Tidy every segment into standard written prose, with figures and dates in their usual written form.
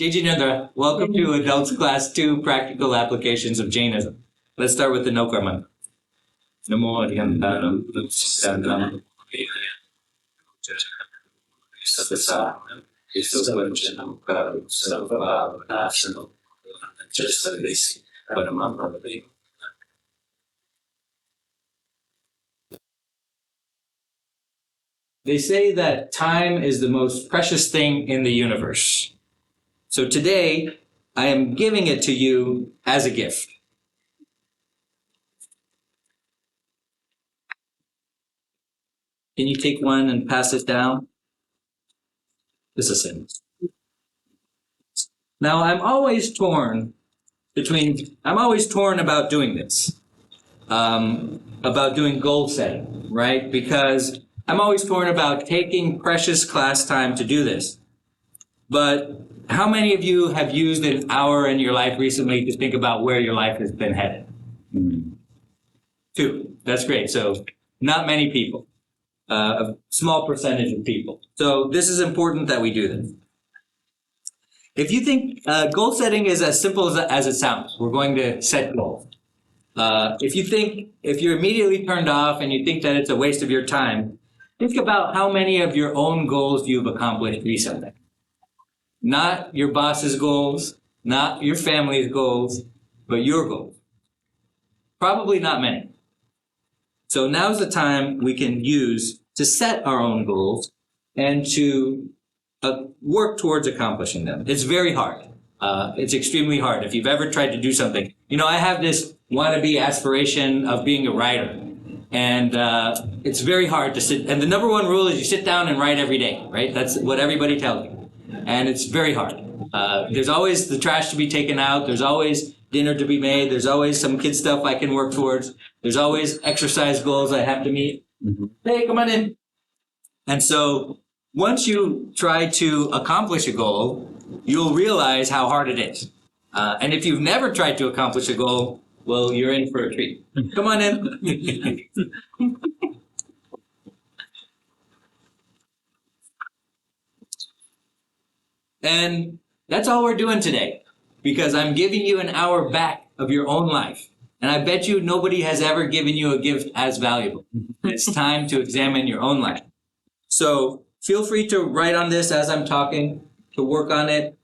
J.J. Nandra, welcome to Adults Class 2, Practical Applications of Jainism. Let's start with the Nokarman. Namo Adhyantaram Sandam Satsam Isovachanam Karu Sarvabhavanashanam Jasavisi Paramamravati. They say that time is the most precious thing in the universe. So today, I am giving it to you as a gift. Can you take one and pass it down? This is it. Now, I'm always torn about doing this, about doing goal setting, right? Because I'm always torn about taking precious class time to do this. But how many of you have used an hour in your life recently to think about where your life has been headed? 2. That's great. So not many people, a small percentage of people. So this is important that we do this. If you think goal setting is as simple as it sounds, we're going to set goals. If you're immediately turned off and you think that it's a waste of your time, think about how many of your own goals you've accomplished recently. Not your boss's goals, not your family's goals, but your goals. Probably not many. So now's the time we can use to set our own goals and to work towards accomplishing them. It's very hard. It's extremely hard. If you've ever tried to do something, I have this wannabe aspiration of being a writer. And it's very hard to sit. And the number one rule is you sit down and write every day, right? That's what everybody tells you. And it's very hard. There's always the trash to be taken out. There's always dinner to be made. There's always some kid stuff I can work towards. There's always exercise goals I have to meet. Mm-hmm. Hey, come on in. And so once you try to accomplish a goal, you'll realize how hard it is. And if you've never tried to accomplish a goal, well, you're in for a treat. Come on in. And that's all we're doing today, because I'm giving you an hour back of your own life. And I bet you nobody has ever given you a gift as valuable. It's time to examine your own life. So feel free to write on this as I'm talking, to work on it.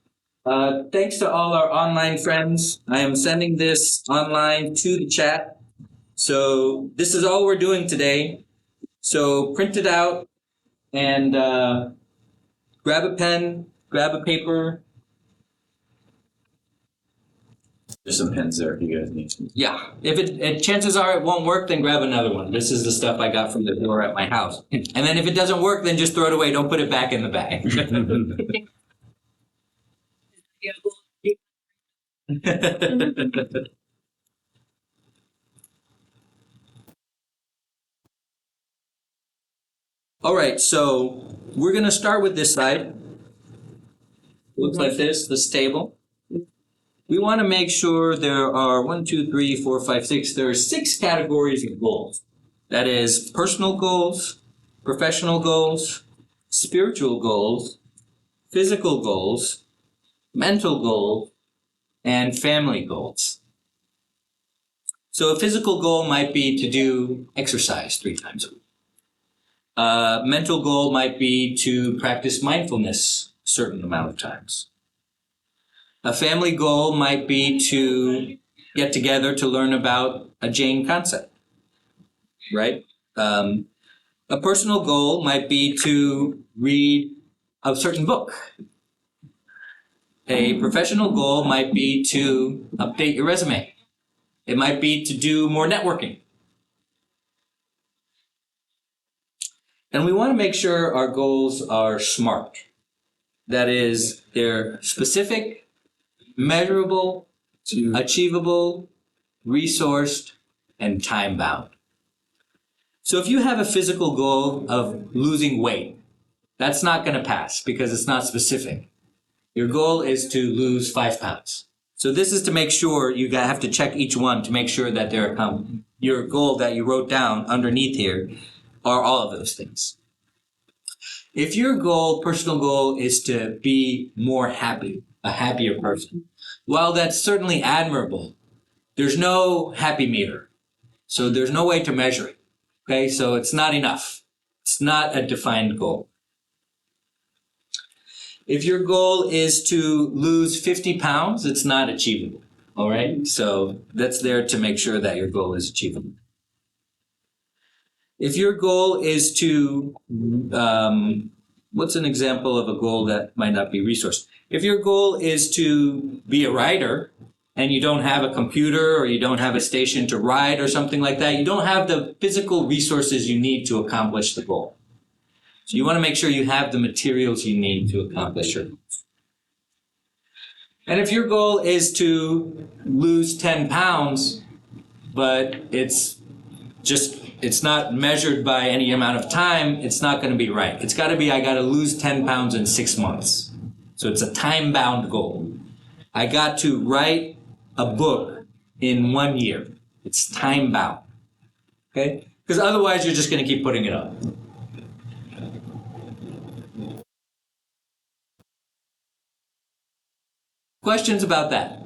Thanks to all our online friends. I am sending this online to the chat. So this is all we're doing today. So print it out and grab a pen, grab a paper. There's some pens there if you guys need some. Yeah. If chances are it won't work, then grab another one. This is the stuff I got from the door at my house. And then if it doesn't work, then just throw it away. Don't put it back in the bag. All right, so we're going to start with this side. Looks like this table. We want to make sure there are 1, 2, 3, 4, 5, 6. There are 6 categories of goals. That is personal goals, professional goals, spiritual goals, physical goals, mental goals, and family goals. So a physical goal might be to do exercise 3 times a week. Mental goal might be to practice mindfulness a certain amount of times. A family goal might be to get together to learn about a Jain concept, right? A personal goal might be to read a certain book. A professional goal might be to update your resume. It might be to do more networking. And we want to make sure our goals are SMART. That is, they're specific, measurable, achievable, resourced, and time-bound. So if you have a physical goal of losing weight, that's not going to pass because it's not specific. Your goal is to lose 5 pounds. So this is to make sure you have to check each one to make sure that your goal that you wrote down underneath here are all of those things. If your goal, personal goal, is to be more happy, a happier person, while that's certainly admirable, there's no happy meter. So there's no way to measure it. Okay, so it's not enough. It's not a defined goal. If your goal is to lose 50 pounds, it's not achievable. All right, so that's there to make sure that your goal is achievable. If your goal is to, what's an example of a goal that might not be resourced? If your goal is to be a writer and you don't have a computer or you don't have a station to write or something like that, you don't have the physical resources you need to accomplish the goal. So you want to make sure you have the materials you need to accomplish your goals. And if your goal is to lose 10 pounds, but it's not measured by any amount of time, it's not going to be right. It's got to be, I got to lose 10 pounds in 6 months. So it's a time-bound goal. I got to write a book in 1 year. It's time-bound. Okay? Because otherwise you're just going to keep putting it up. Questions about that?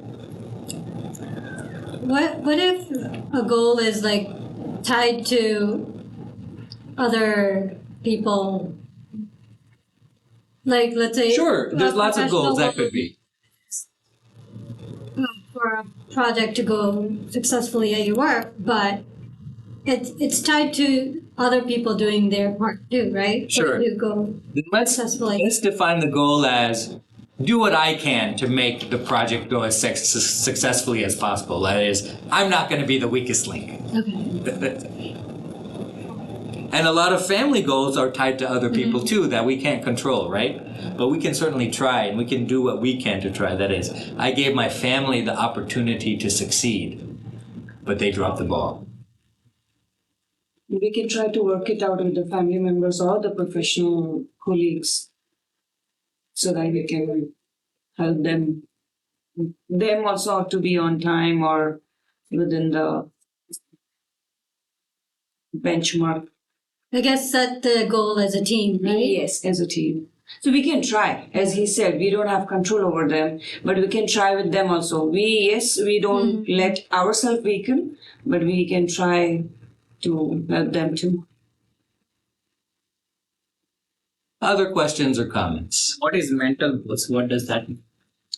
What if a goal is like tied to other people? Like, let's say, Sure, there's lots of goals that could be. For a project to go successfully at your work, but it's tied to other people doing their part too, right? Sure. To go successfully. Let's define the goal as do what I can to make the project go as successfully as possible. That is, I'm not going to be the weakest link. Okay. And a lot of family goals are tied to other people too that we can't control, right? But we can certainly try, and we can do what we can to try. That is, I gave my family the opportunity to succeed, but they dropped the ball. We can try to work it out with the family members or the professional colleagues so that we can help them also to be on time or within the benchmark. I guess set the goal as a team, right? Yes, as a team. So we can try. As he said, we don't have control over them, but we can try with them also. We don't let ourselves weaken, but we can try to help them too. Other questions or comments? What is mental goals? What does that mean?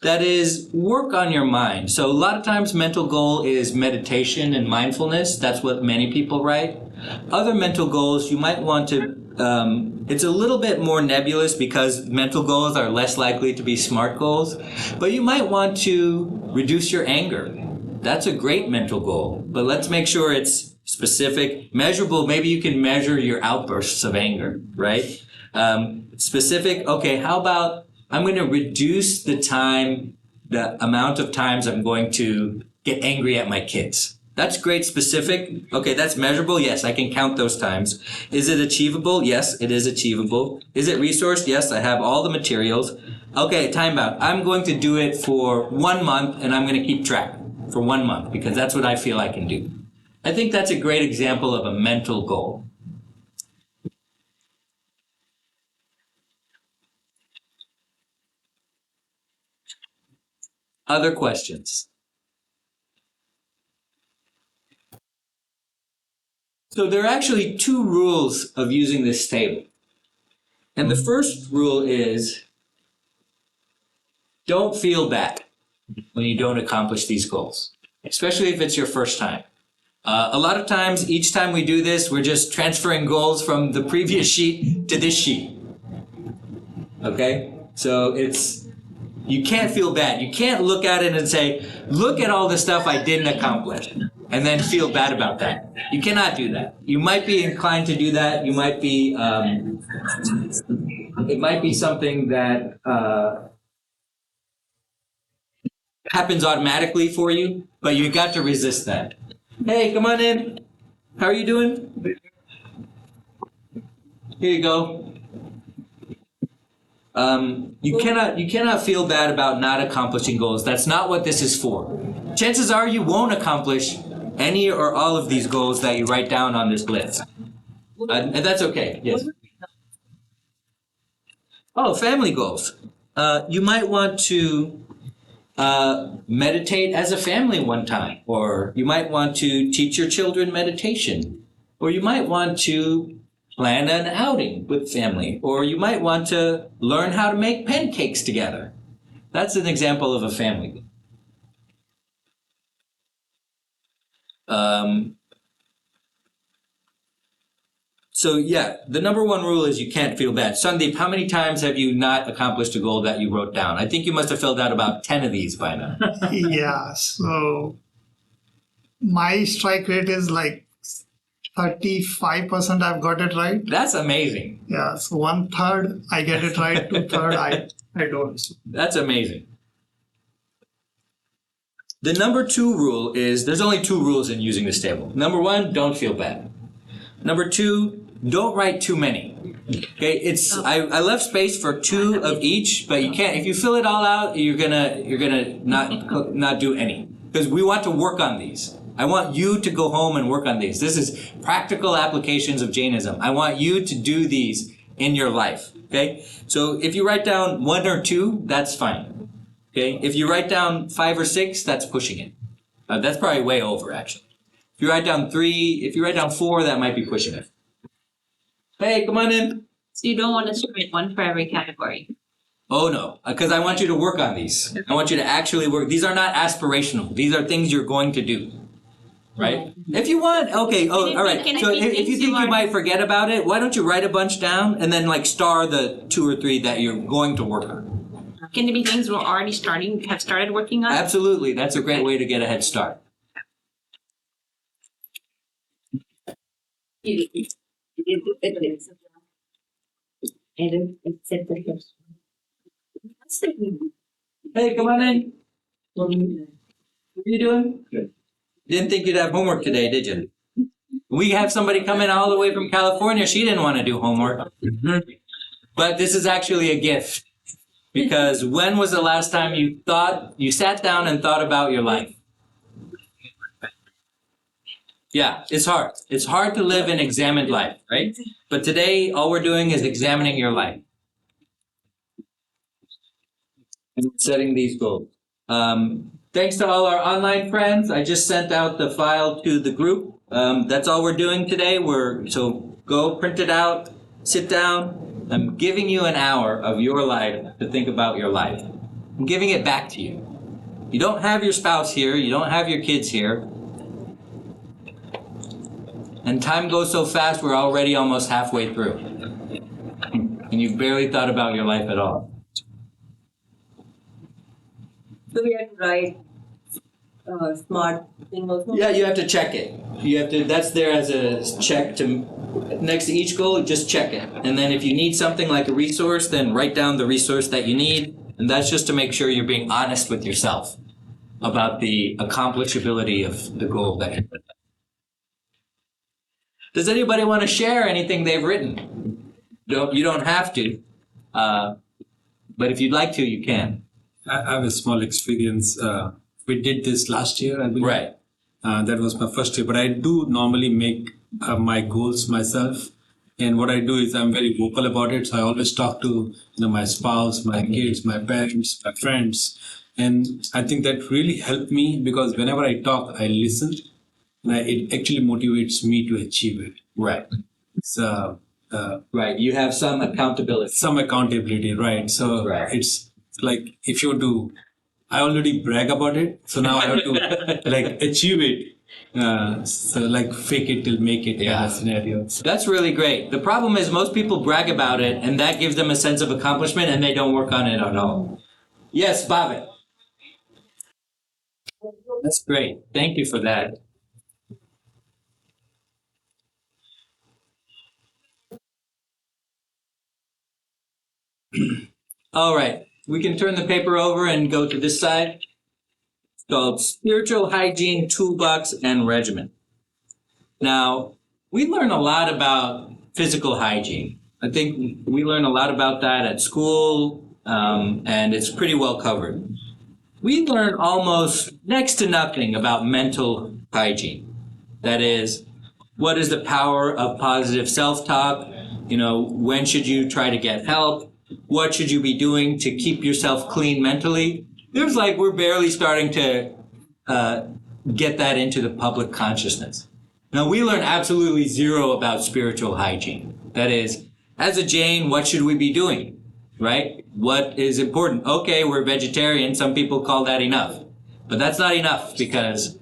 That is, work on your mind. So a lot of times mental goal is meditation and mindfulness. That's what many people write. Other mental goals, you might want to, it's a little bit more nebulous because mental goals are less likely to be SMART goals. But you might want to reduce your anger. That's a great mental goal. But let's make sure it's specific, measurable. Maybe you can measure your outbursts of anger, right? Specific, okay, how about I'm going to reduce the amount of times I'm going to get angry at my kids. That's great, specific. Okay, that's measurable. Yes, I can count those times. Is it achievable? Yes, it is achievable. Is it resourced? Yes, I have all the materials. Okay, time bound. I'm going to do it for 1 month and I'm going to keep track for 1 month because that's what I feel I can do. I think that's a great example of a mental goal. Other questions? So there are actually 2 rules of using this table. And the first rule is don't feel bad when you don't accomplish these goals, especially if it's your first time. A lot of times, each time we do this, we're just transferring goals from the previous sheet to this sheet. Okay? So you can't feel bad. You can't look at it and say, look at all the stuff I didn't accomplish, and then feel bad about that. You cannot do that. You might be inclined to do that. You might be, it might be something that happens automatically for you, but you got to resist that. Hey, come on in. How are you doing? Here you go. You cannot feel bad about not accomplishing goals. That's not what this is for. Chances are you won't accomplish any or all of these goals that you write down on this list. And that's okay. Yes. Oh, family goals. You might want to meditate as a family one time, or you might want to teach your children meditation, or you might want to plan an outing with family, or you might want to learn how to make pancakes together. That's an example of a family. So yeah, the number one rule is you can't feel bad. Sandeep, how many times have you not accomplished a goal that you wrote down? I think you must have filled out about 10 of these by now. Yeah, so my strike rate is like 35% I've got it right. That's amazing. Yeah, so 1/3 I get it right, 2/3 I don't. That's amazing. The number two rule is, there's only two rules in using this table. Number one, don't feel bad. Number two, don't write too many. Okay, I left space for two of each, but you can't. If you fill it all out, you're gonna not do any, because we want to work on these. I want you to go home and work on these. This is practical applications of Jainism. I want you to do these in your life. Okay, so if you write down 1 or 2, that's fine. Okay, if you write down 5 or 6, that's pushing it. That's probably way over, actually. If you write down 3, if you write down 4, that might be pushing it. Hey, come on in. So you don't want us to write one for every category. Oh no, because I want you to work on these. I want you to actually work. These are not aspirational. These are things you're going to do. Right? If you want, okay, oh, all right. So if you think you might forget about it, why don't you write a bunch down and then like star the 2 or 3 that you're going to work on? Can it be things we're already have started working on? Absolutely. That's a great way to get a head start. Hey, come on in. What are you doing? Good. Didn't think you'd have homework today, did you? We have somebody come in all the way from California. She didn't want to do homework. But this is actually a gift. Because when was the last time you sat down and thought about your life? Yeah, it's hard. It's hard to live an examined life, right? But today, all we're doing is examining your life. And setting these goals. Thanks to all our online friends. I just sent out the file to the group. That's all we're doing today. So go print it out, sit down. I'm giving you an hour of your life to think about your life. I'm giving it back to you. You don't have your spouse here. You don't have your kids here. And time goes so fast, we're already almost halfway through. And you've barely thought about your life at all. So we have to write smart thing also? Yeah, you have to check it. That's there as a check next to each goal, just check it. And then if you need something like a resource, then write down the resource that you need. And that's just to make sure you're being honest with yourself about the accomplishability of the goal that you put. Does anybody want to share anything they've written? You don't have to, but if you'd like to, you can. I have a small experience. We did this last year, I believe. Right. That was my first year, but I do normally make my goals myself. And what I do is I'm very vocal about it. So I always talk to my spouse, my kids, my parents, my friends. And I think that really helped me because whenever I talk, I listen. And it actually motivates me to achieve it. Right. So, right. You have some accountability. Some accountability, right. So right. It's like if you do, I already brag about it. So now I have to like achieve it. So like fake it till make it kind of scenario. So. That's really great. The problem is most people brag about it and that gives them a sense of accomplishment and they don't work on it at all. Yes, Bhavit. That's great. Thank you for that. All right, we can turn the paper over and go to this side. It's called Spiritual Hygiene Toolbox and Regimen. Now, we learn a lot about physical hygiene. I think we learn a lot about that at school, and it's pretty well covered. We learn almost next to nothing about mental hygiene. That is, what is the power of positive self-talk? When should you try to get help? what should you be doing to keep yourself clean mentally, there's like we're barely starting to get that into the public consciousness. Now, we learn absolutely zero about spiritual hygiene. That is, as a Jain, what should we be doing, right? What is important? Okay, we're vegetarian. Some people call that enough. But that's not enough because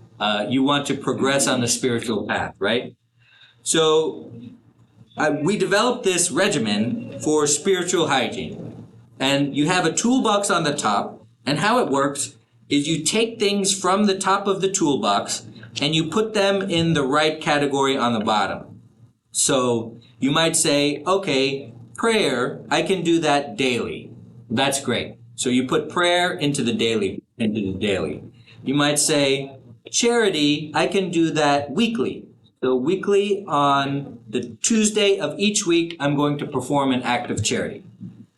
you want to progress on the spiritual path, right? So we developed this regimen for spiritual hygiene. And you have a toolbox on the top. And how it works is you take things from the top of the toolbox and you put them in the right category on the bottom. So you might say, okay, prayer, I can do that daily. That's great. So you put prayer into the daily. You might say, charity, I can do that weekly. So weekly on the Tuesday of each week, I'm going to perform an act of charity.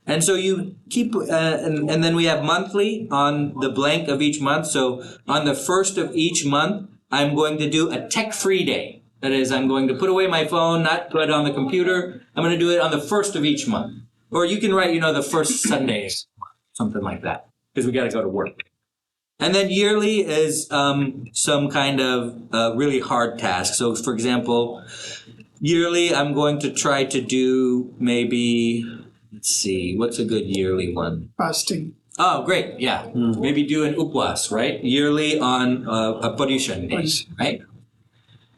And so you keep, and then we have monthly on the blank of each month. So on the first of each month, I'm going to do a tech-free day. That is, I'm going to put away my phone, not put it on the computer. I'm going to do it on the first of each month. Or you can write, the first Sunday, something like that, because we got to go to work. And then yearly is some kind of really hard task. So, for example, yearly I'm going to try to do maybe, let's see, what's a good yearly one? Fasting. Oh, great, yeah. Maybe do an upwas, right? Yearly on a Paryushan day, right?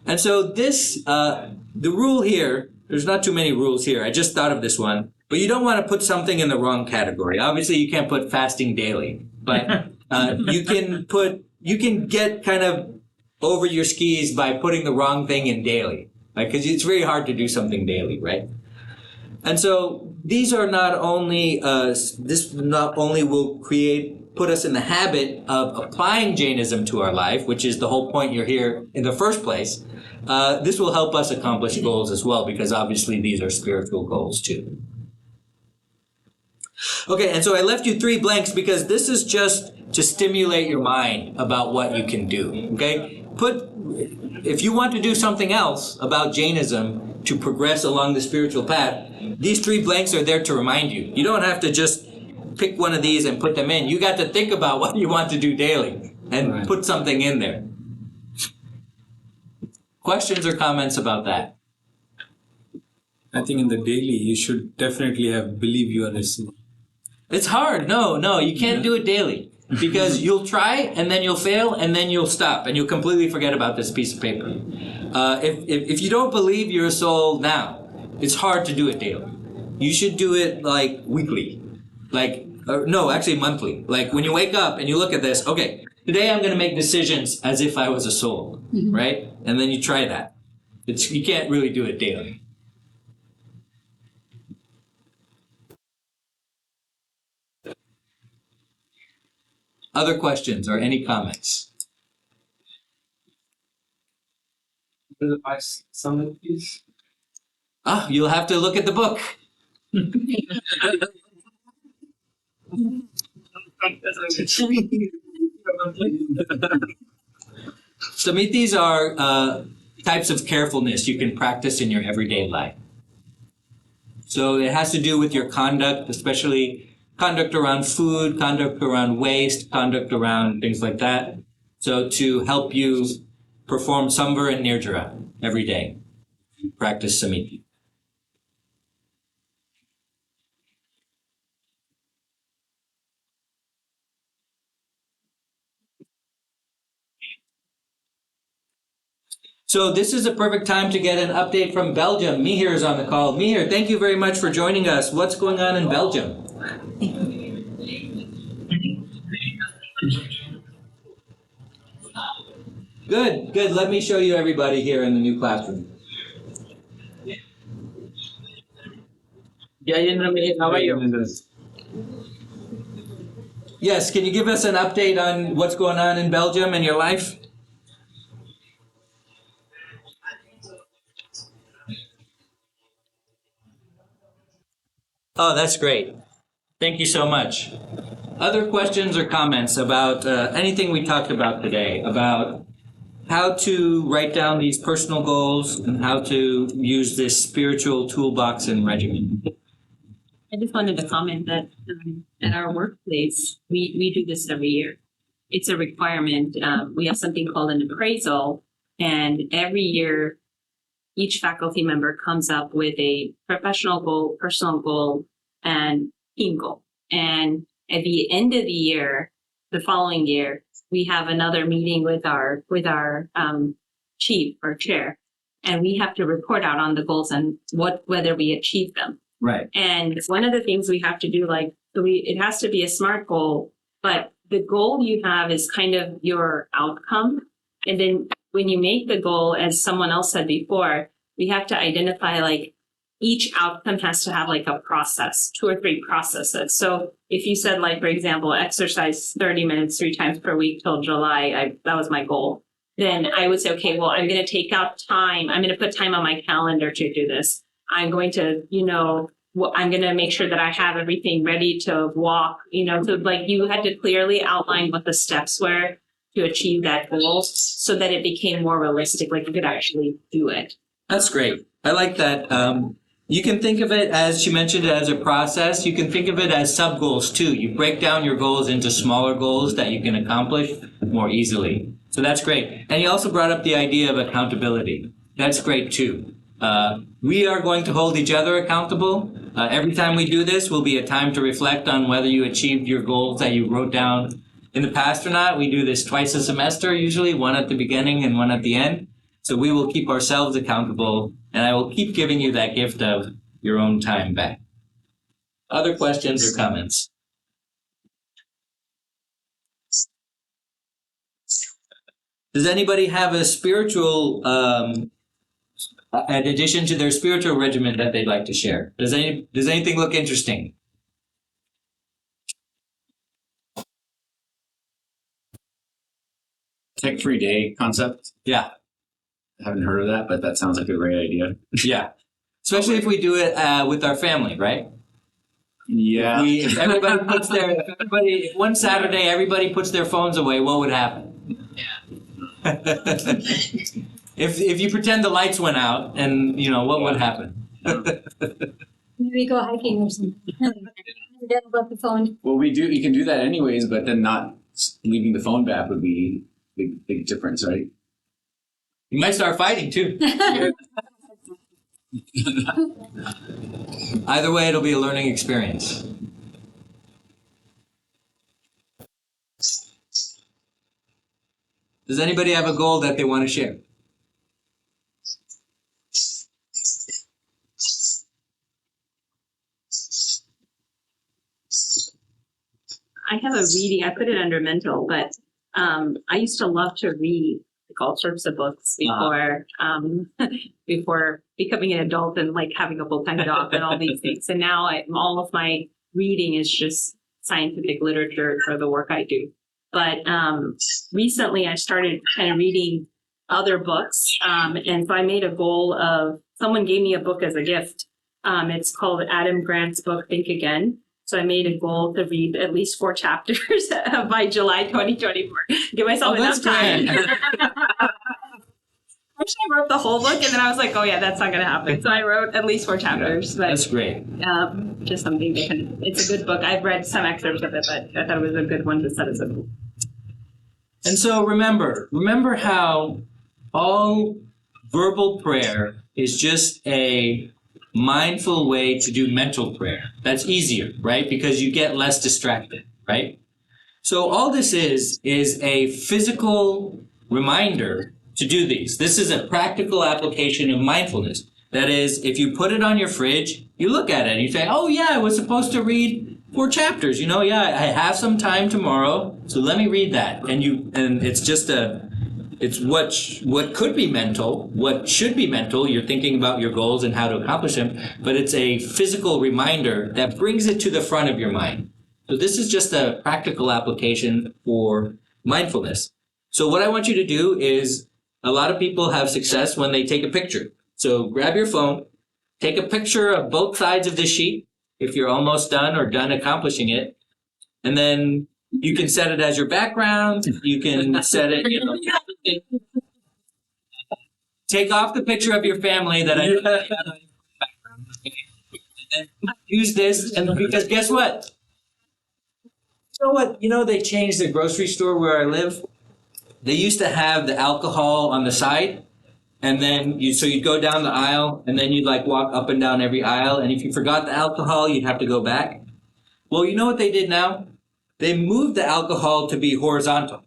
And so this, the rule here, there's not too many rules here. I just thought of this one. But you don't want to put something in the wrong category. Obviously, you can't put fasting daily. But you can get kind of over your skis by putting the wrong thing in daily. Because it's very hard to do something daily, right? And so these are not only, this not only will put us in the habit of applying Jainism to our life, which is the whole point you're here in the first place. This will help us accomplish goals as well, because obviously these are spiritual goals too. Okay, and so I left you 3 blanks because this is just to stimulate your mind about what you can do, okay? If you want to do something else about Jainism to progress along the spiritual path, these 3 blanks are there to remind you. You don't have to just pick one of these and put them in. You got to think about what you want to do daily and put something in there. Questions or comments about that? I think in the daily, you should definitely believe you are a sinner. It's hard. No, you can't do it daily. Because you'll try, and then you'll fail, and then you'll stop, and you'll completely forget about this piece of paper. If you don't believe you're a soul now, it's hard to do it daily. You should do it like weekly. Actually monthly. Like when you wake up and you look at this, okay, today I'm going to make decisions as if I was a soul, right? And then you try that. You can't really do it daily. Other questions or any comments? Some of these. You'll have to look at the book. Samitis are types of carefulness you can practice in your everyday life. So it has to do with your conduct, especially conduct around food, conduct around waste, conduct around things like that. So to help you perform Samvara and Nirjara every day, practice Samiti. So this is a perfect time to get an update from Belgium. Mihir is on the call. Mihir, thank you very much for joining us. What's going on in Belgium? Good. Let me show you everybody here in the new classroom. How are you? Yes, can you give us an update on what's going on in Belgium and your life? Oh, that's great. Thank you so much. Other questions or comments about anything we talked about today, about how to write down these personal goals and how to use this spiritual toolbox and regimen? I just wanted to comment that at our workplace, we do this every year. It's a requirement. We have something called an appraisal, and every year, each faculty member comes up with a professional goal, personal goal, and team goal. And at the end of the year, the following year, we have another meeting with our chief or chair, and we have to report out on the goals and whether we achieve them. Right. And one of the things we have to do, it has to be a SMART goal, but the goal you have is kind of your outcome. And then when you make the goal, as someone else said before, we have to identify each outcome has to have a process, 2 or 3 processes. So if you said for example, exercise 30 minutes 3 times per week till July, that was my goal. Then I would say, okay, well, I'm going to take out time. I'm going to put time on my calendar to do this. I'm going to, I'm going to make sure that I have everything ready to walk, so you had to clearly outline what the steps were to achieve that goal so that it became more realistic, you could actually do it. That's great. I like that. You can think of it, as she mentioned, as a process. You can think of it as sub-goals too. You break down your goals into smaller goals that you can accomplish more easily. So that's great. And you also brought up the idea of accountability. That's great too. We are going to hold each other accountable. Every time we do this will be a time to reflect on whether you achieved your goals that you wrote down in the past or not. We do this twice a semester, usually, one at the beginning and one at the end. So we will keep ourselves accountable, and I will keep giving you that gift of your own time back. Other questions or comments? Does anybody have a spiritual, in addition to their spiritual regimen, that they'd like to share? Does anything look interesting? Tech-free day concept. Yeah. I haven't heard of that, but that sounds like a great idea. Yeah. Especially if we do it with our family, right? Yeah. If one Saturday everybody puts their phones away, what would happen? If you pretend the lights went out, and what would happen? Maybe go hiking or something. Forget about the phone. Well, you can do that anyways, but then not leaving the phone back would be big difference, right? You might start fighting too. Either way, it'll be a learning experience. Does anybody have a goal that they want to share? I have a reading, I put it under mental, but I used to love to read all sorts of books before becoming an adult and having a full-time job and all these things. And now all of my reading is just scientific literature for the work I do. But recently I started kind of reading other books. And so I made a goal of, someone gave me a book as a gift. It's called Adam Grant's book, Think Again. So I made a goal to read at least 4 chapters by July 2024. Give myself enough time. Actually, I wrote the whole book, and then I was like, oh yeah, that's not going to happen. So I wrote at least 4 chapters. But, that's great. Just something different. It's a good book. I've read some excerpts of it, but I thought it was a good one to set as a goal. And so remember how all verbal prayer is just a mindful way to do mental prayer. That's easier, right? Because you get less distracted, right? So all this is a physical reminder to do these. This is a practical application of mindfulness. That is, if you put it on your fridge, you look at it and you say, oh yeah, I was supposed to read 4 chapters. Yeah, I have some time tomorrow, so let me read that. And it's just it's what could be mental, what should be mental. You're thinking about your goals and how to accomplish them, but it's a physical reminder that brings it to the front of your mind. So this is just a practical application for mindfulness. So what I want you to do is, a lot of people have success when they take a picture. So grab your phone, take a picture of both sides of the sheet if you're almost done or done accomplishing it, and then you can set it as your background. You can set it, take off the picture of your family that I and and use this, and because guess what? They changed the grocery store where I live. They used to have the alcohol on the side, and then you'd go down the aisle, and then you'd like walk up and down every aisle, and if you forgot the alcohol, you'd have to go back. Well, you know what they did now? They moved the alcohol to be horizontal.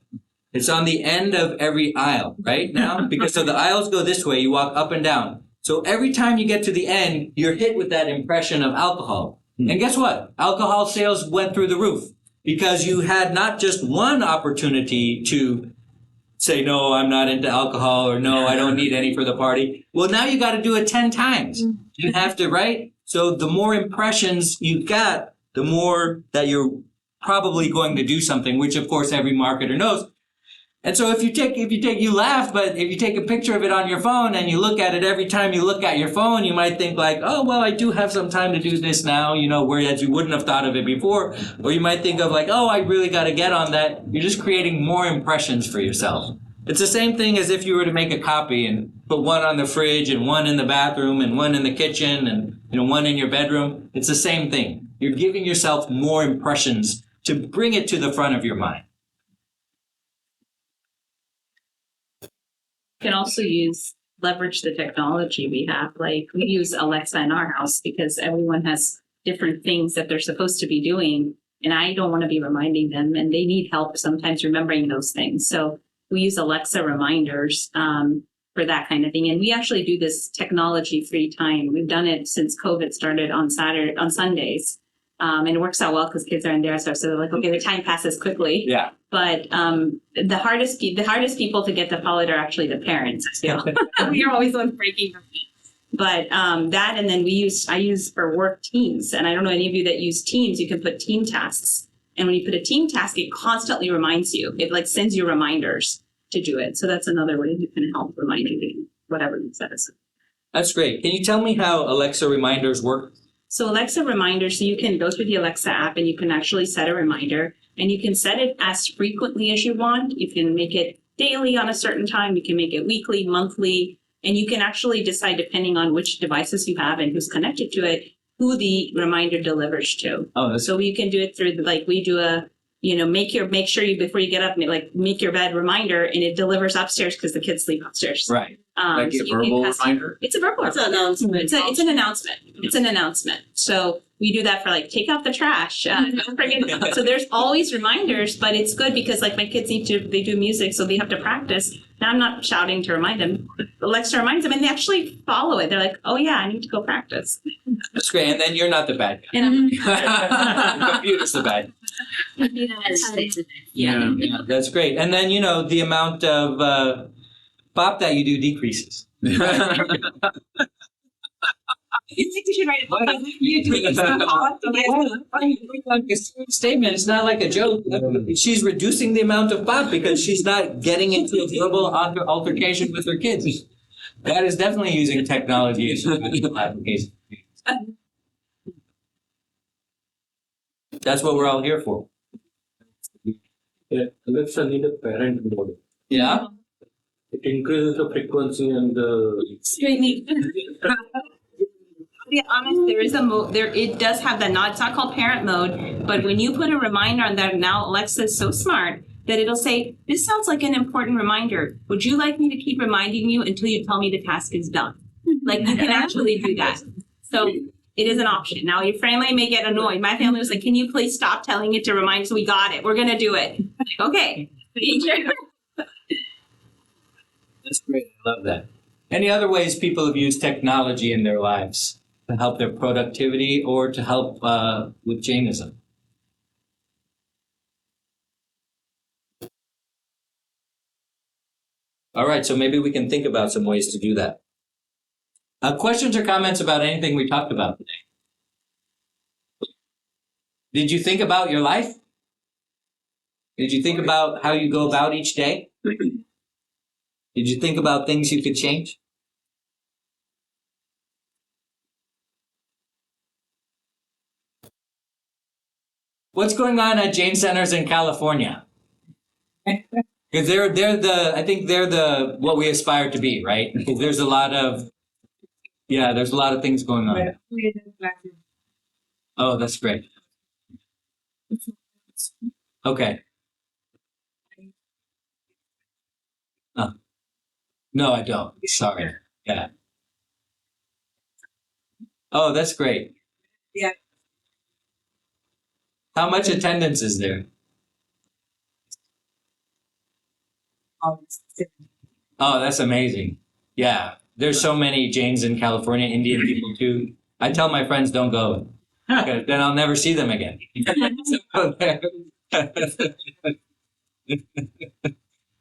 It's on the end of every aisle right now, because so the aisles go this way, you walk up and down. So every time you get to the end, you're hit with that impression of alcohol. And guess what? Alcohol sales went through the roof because you had not just one opportunity to say, no, I'm not into alcohol, or no, I don't need any for the party. Well, now you got to do it 10 times. You have to, right? So the more impressions you got, the more that you're probably going to do something, which of course every marketer knows. And so you laugh, but if you take a picture of it on your phone and you look at it every time you look at your phone, you might think like, oh, well, I do have some time to do this now, whereas you wouldn't have thought of it before. Or you might think of like, oh, I really got to get on that. You're just creating more impressions for yourself. It's the same thing as if you were to make a copy and put one on the fridge and one in the bathroom and one in the kitchen and one in your bedroom. It's the same thing. You're giving yourself more impressions to bring it to the front of your mind. You can also leverage the technology we have. Like we use Alexa in our house because everyone has different things that they're supposed to be doing. And I don't want to be reminding them, and they need help sometimes remembering those things. So we use Alexa reminders for that kind of thing. And we actually do this technology-free time. We've done it since COVID started on Sundays. And it works out well because kids are in there, so they're like, okay, the time passes quickly. Yeah. But the hardest people to get to follow it are actually the parents. We are always the ones breaking them. But that, and then I use for work Teams. And I don't know any of you that use Teams. You can put team tasks, and when you put a team task, it constantly reminds you. It like sends you reminders to do it. So that's another way you can help remind you whatever it says. That's great. Can you tell me how Alexa reminders work? So Alexa reminders, so you can go through the Alexa app and you can actually set a reminder, and you can set it as frequently as you want. You can make it daily on a certain time. You can make it weekly, monthly, and you can actually decide, depending on which devices you have and who's connected to it, who the reminder delivers to. Oh, so you can do it through we do a, make sure you, before you get up, make your bed reminder, and it delivers upstairs because the kids sleep upstairs. Right. Like a verbal reminder? It's a verbal announcement. It's an announcement. It's an announcement. So we do that for take out the trash. Don't forget. So there's always reminders, but it's good because my kids they do music, so they have to practice. Now I'm not shouting to remind them. Alexa reminds them, and they actually follow it. They're like, oh yeah, I need to go practice. That's great. And then you're not the bad guy. And The computer's the bad guy. Yeah, that's great. And then, the amount of pop that you do decreases. You think you should write it? You do it. Statement. It's not like a joke. She's reducing the amount of pop because she's not getting into a verbal altercation with her kids. That is definitely using technology as an application. That's what we're all here for. Yeah, Alexa need a parent mode. Yeah. It increases the frequency and the. To be honest, there is a mode there. It does have that. It's not called parent mode, but when you put a reminder on that, now Alexa is so smart that it'll say, "This sounds like an important reminder. Would you like me to keep reminding you until you tell me the task is done?" Like you can actually do that. So it is an option. Now your family may get annoyed. My family was like, "Can you please stop telling it to remind us? We got it. We're gonna do it." Okay. That's great. I love that. Any other ways people have used technology in their lives to help their productivity or to help with Jainism? All right, so maybe we can think about some ways to do that. Questions or comments about anything we talked about today? Did you think about your life? Did you think about how you go about each day? Did you think about things you could change? What's going on at Jain Centers in California? Because I think they're the what we aspire to be, right? Because there's a lot of things going on. Oh, that's great. Okay. No, I don't. Sorry. Yeah. Oh, that's great. Yeah. How much attendance is there? Oh, that's amazing. Yeah. There's so many Jains in California, Indian people too. I tell my friends don't go. 'Cause then I'll never see them again.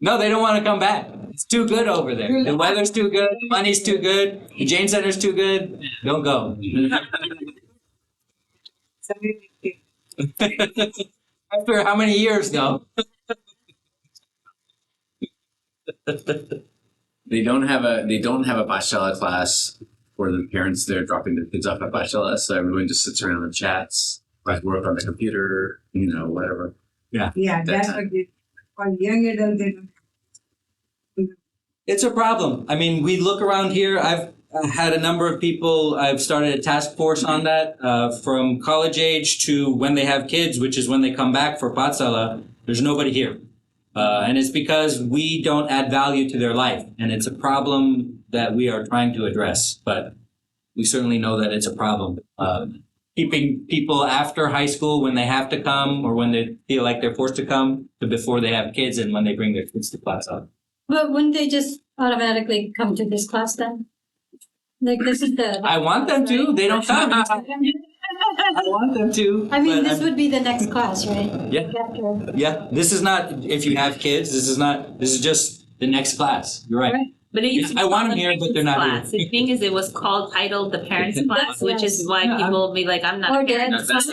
No, they don't want to come back. It's too good over there. The weather's too good, money's too good, the Jain Center's too good. Don't go. After how many years, though? They don't have a Bashala class for the parents. They're dropping their kids off at Bashala, so everyone just sits around and chats, like work on the computer, whatever. Yeah, That that's time. what they, for young adults, they don't. It's a problem. I mean, we look around here. I've had a number of people. I've started a task force on that from college age to when they have kids, which is when they come back for Patsala. There's nobody here. And it's because we don't add value to their life. And it's a problem that we are trying to address. But we certainly know that it's a problem. Keeping people after high school when they have to come or when they feel like they're forced to come to before they have kids and when they bring their kids to Patsala. But wouldn't they just automatically come to this class then? Like this is the. I want them to. They don't come. I want them to. I mean, but this would be the next class, right? Yeah. After. Yeah. This is not if you have kids. This is just the next class. You're right. Right. But it used to be I want called them here, the but they're not parents' class. here. The thing is, it was titled the parents' class, which is why Yeah, people will be like, I'm not Or a parent. dance. That's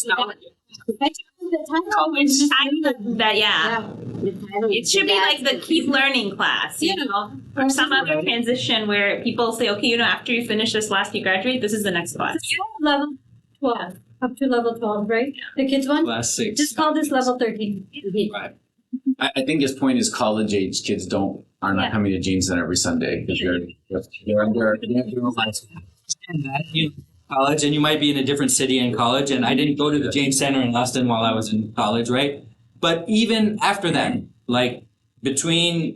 not what The title. That, yeah. It should be like the keep learning class, or some other transition where people say, okay, after you finish this class, you graduate, this is the next class. Level 12, up to level 12, right? The kids one? Class 6. Just call this level 13. Right. I think his point is college age kids are not coming to Jain Center every Sunday because they're under College, and you might be in a different city in college. And I didn't go to the James Center in Austin while I was in college, right? But even after that, like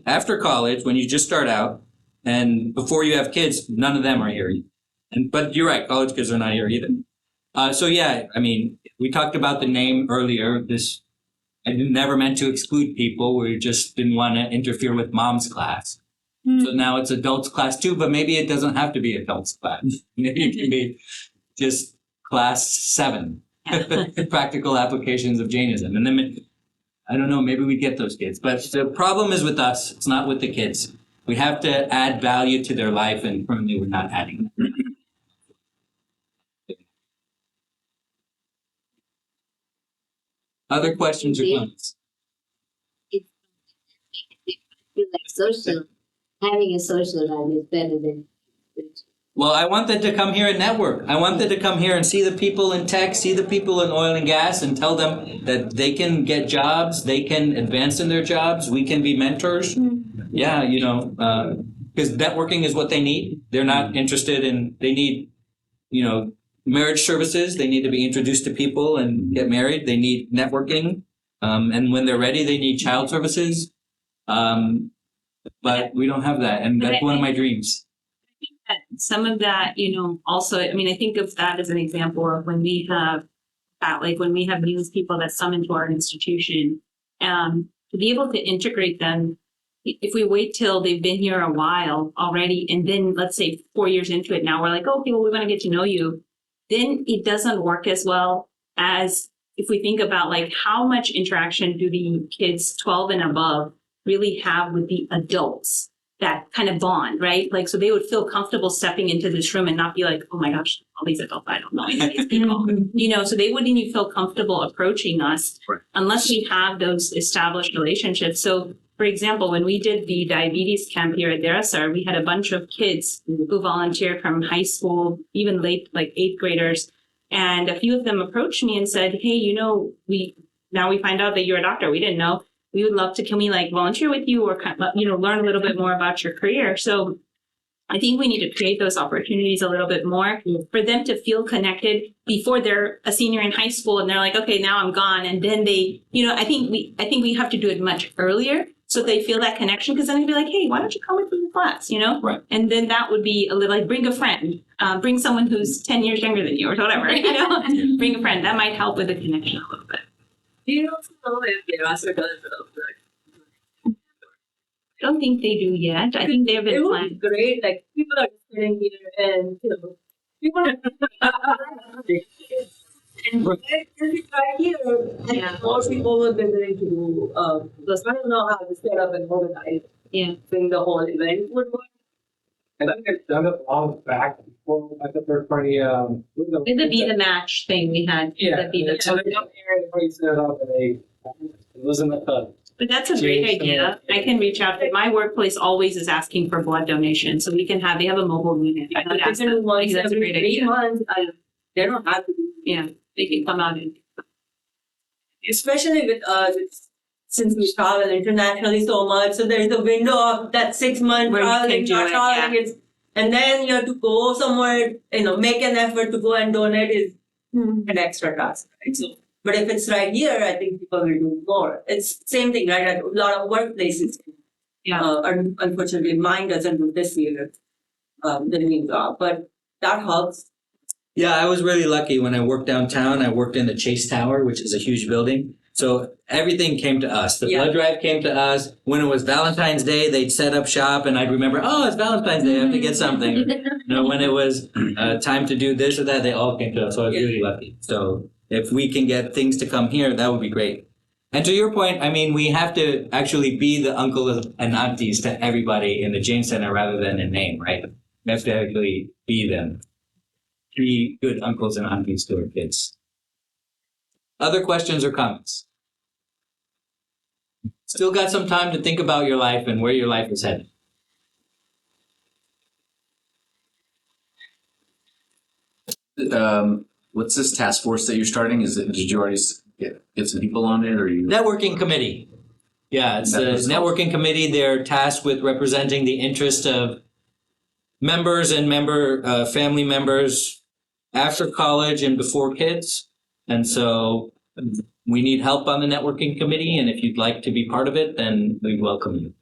after college, when you just start out, and before you have kids, none of them are here. But you're right, college kids are not here either. So yeah, I mean, we talked about the name earlier. I never meant to exclude people. We just didn't want to interfere with mom's class. So now it's adults class too, but maybe it doesn't have to be adults class. Maybe it can be just class 7, practical applications of Jainism. And then, I don't know, maybe we get those kids. But the problem is with us, it's not with the kids. We have to add value to their life, and currently we're not adding that. Other questions or comments? Feel like having a social life is better than. Well, I want them to come here and network. I want them to come here and see the people in tech, see the people in oil and gas, and tell them that they can get jobs, they can advance in their jobs, we can be mentors. Yeah, because networking is what they need. They're not interested they need, marriage services. They need to be introduced to people and get married. They need networking. And when they're ready, they need child services. But we don't have that. And that's one of my dreams. That some of that, also, I mean, I think of that as an example of when we have these people that come into our institution, to be able to integrate them. If we wait till they've been here a while already, and then let's say 4 years into it, now we're like, okay, well, we want to get to know you. Then it doesn't work as well as if we think about like how much interaction do the kids 12 and above really have with the adults, that kind of bond, right? Like, so they would feel comfortable stepping into this room and not be like, oh my gosh, all these adults, I don't know any of these people, so they wouldn't even feel comfortable approaching us unless we have those established relationships. So for example, when we did the diabetes camp here at Derasar, we had a bunch of kids who volunteered from high school, even late, like 8th graders. And a few of them approached me and said, hey, we find out that you're a doctor. We didn't know. We would love to, can we volunteer with you or, learn a little bit more about your career? So I think we need to create those opportunities a little bit more for them to feel connected before they're a senior in high school and they're like, okay, now I'm gone. And then they, I think we have to do it much earlier so they feel that connection, because then they'd be like, hey, why don't you come with me to class, Right. And then that would be a little like, bring a friend, bring someone who's 10 years younger than you or whatever, bring a friend. That might help with the connection a little bit. Do you also know if there are certain I don't think they do yet. I think they've it been would planning. be great, like people are just sitting here and people are and if it's right here, Yeah. more people would be willing to do because I don't know how to set up and organize thing the whole event would work. I think I've done it long back before like the third party. With the Be the Match thing we had. Yeah, The Be the so they come here and everybody set up and they it wasn't a But that's a great idea. I can reach out. My workplace always is asking for blood donation, so we can have. They have a mobile unit. I could ask them. I think that's a great idea. Months, they don't have to do. Yeah, they can come out and. Especially with since we travel internationally so much, so there's a window of that 6 month Where you traveling, can do not it, traveling, and then you have to go somewhere, make an effort to go and donate is an extra task, right? So, but if it's right here, I think people will do more. It's same thing, right? A lot of workplaces, unfortunately, mine doesn't do this year, the new job, but that helps. Yeah, I was really lucky when I worked downtown. I worked in the Chase Tower, which is a huge building. So everything came to us. The blood drive came to us. When it was Valentine's Day, they'd set up shop, and I'd remember, oh, it's Valentine's Day, I have to get something. When it was time to do this or that, they all came to us. So I was really lucky. So if we can get things to come here, that would be great. And to your point, I mean, we have to actually be the uncles and aunties to everybody in the James Center rather than in name, right? We have to actually be them. Be good uncles and aunties to our kids. Other questions or comments? Still got some time to think about your life and where your life is headed. What's this task force that you're starting? Did you already get some people on it, or you? Networking committee. Yeah, it's a networking committee. They're tasked with representing the interest of members and family members after college and before kids. And so we need help on the networking committee. And if you'd like to be part of it, then we welcome you.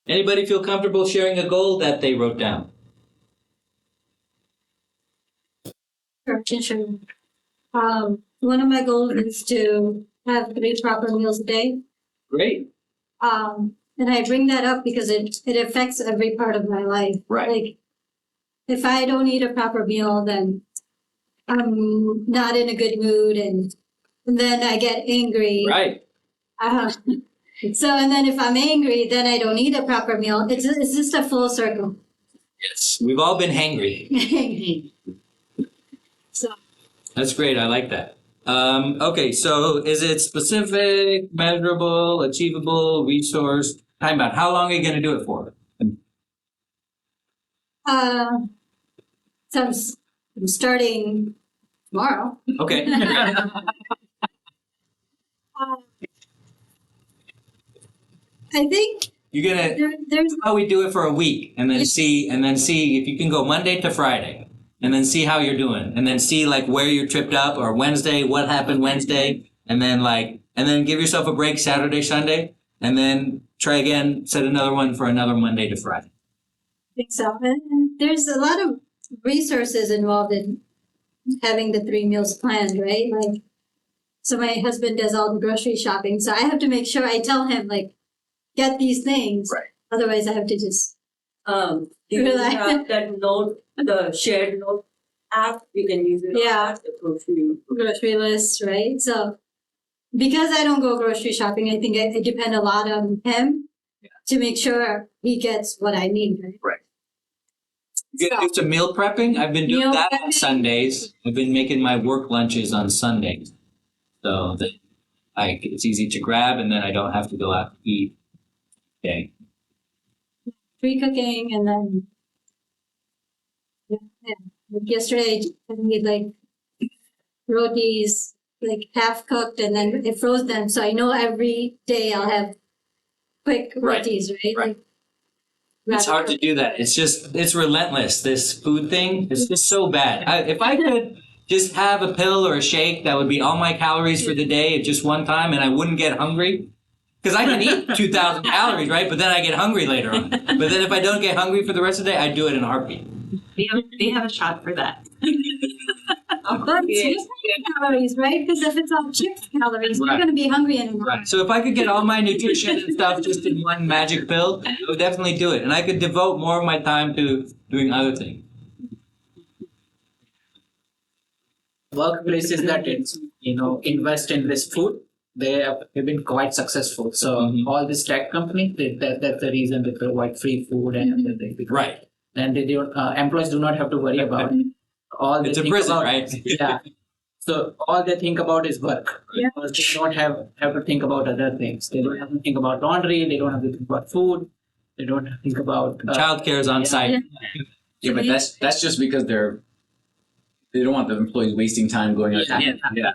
Anybody feel comfortable sharing a goal that they wrote down? Sure. One of my goals is to have 3 proper meals a day. Great. And I bring that up because it affects every part of my life. Right. Like, if I don't eat a proper meal, then I'm not in a good mood, and then I get angry. Right. So, and then if I'm angry, then I don't eat a proper meal. It's just a full circle. Yes, we've all been hangry. So. That's great. I like that. Okay, so is it specific, measurable, achievable, resource? Time about how long are you going to do it for? So I'm starting tomorrow. Okay. I think You're gonna. there's How we do it for a week, and then see if you can go Monday to Friday, and then see how you're doing, and then see like where you tripped up, or Wednesday, what happened Wednesday, and then give yourself a break Saturday, Sunday, and then try again. Set another one for another Monday to Friday. I think so. And there's a lot of resources involved in having the 3 meals planned, right? Like, so my husband does all the grocery shopping, so I have to make sure I tell him, like, get these things. Right. Otherwise, I have to just. You can have that note, the shared note app. You can use it. Yeah. The grocery list, right? So, because I don't go grocery shopping, I think I depend a lot on him to make sure he gets what I need. Right. You get into meal prepping. I've been doing that on Sundays. I've been making my work lunches on Sundays, so that it's easy to grab, and then I don't have to go out to eat. Okay. Pre-cooking, and then like yesterday I made like rotis, like half cooked, and then I froze them. So I know every day I'll have quick Right. rotis, right? Right. It's hard to do that. It's relentless. This food thing is just so bad. If I could just have a pill or a shake that would be all my calories for the day at just one time, and I wouldn't get hungry. Because I can eat 2,000 calories, right? But then I get hungry later on. But then if I don't get hungry for the rest of the day, I do it in a heartbeat. We have a shot for that. But it's calories, right? Because if it's all chips calories, Right. you're going to be hungry in an hour. Right. So if I could get all my nutrition and stuff just in one magic pill, I would definitely do it. And I could devote more of my time to doing other things. Workplaces that invest in this food, they have been quite successful. So all these tech companies, that's the reason they provide free food and everything. Because Right. then they don't employees do not have to worry about it. All they It's a think prison, about, right? Yeah. So all they think about is work. Yeah. Because they don't have to think about other things. They don't have to think about laundry. They don't have to think about food. They don't have to think about Childcare is on site. Yeah, but that's just because they don't want the employees wasting time going out. Yeah.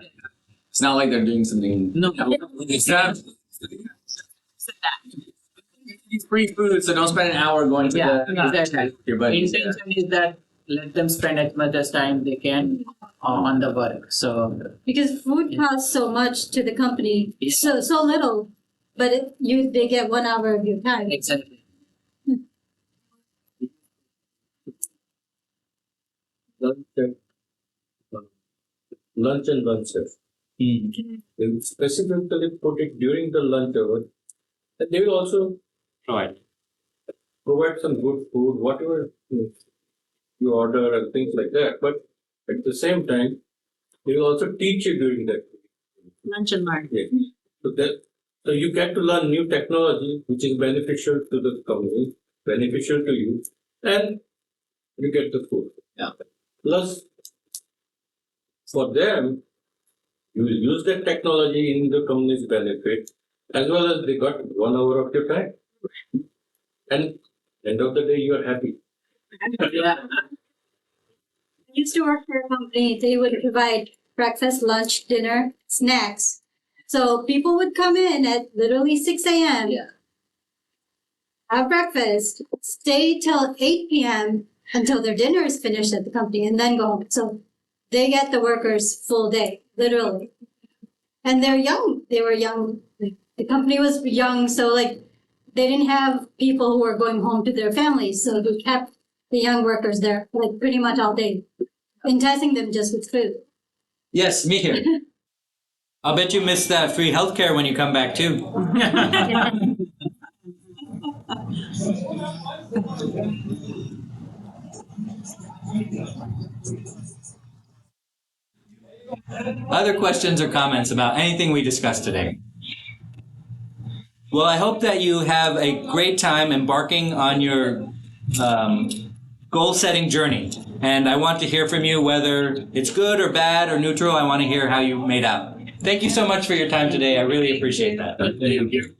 It's not like they're doing something. No. It's not. It's free food, so don't spend an hour going to exactly. your buddies. Intention is that let them spend as much as time they can on the work. So Because food costs so much to the company, so little, but they get 1 hour of your time. exactly. Lunch and lunch shift. They will specifically put it during the lunch hour. And they will also provide some good food, whatever you order and things like that. But at the same time, they will also teach you during that. Lunch and learn. Yeah. So you get to learn new technology, which is beneficial to the company, beneficial to you, and you get the food. Yeah. Plus, for them, you will use that technology in the company's benefit, as well as they got 1 hour of your time. And end of the day, you are happy. Yeah. I used to work for a company, they would provide breakfast, lunch, dinner, snacks. So people would come in at literally 6 a.m. Yeah. Have breakfast, stay till 8 p.m. until their dinner is finished at the company, and then go home. So they get the workers full day, literally. And they're young. They were young. The company was young, so they didn't have people who were going home to their families. So they kept the young workers there pretty much all day, enticing them just with food. Yes, me here. I'll bet you miss that free healthcare when you come back too. Other questions or comments about anything we discussed today? Well, I hope that you have a great time embarking on your goal-setting journey. And I want to hear from you whether it's good or bad or neutral. I want to hear how you made out. Thank you so much for your time today. I really appreciate that. Thank you.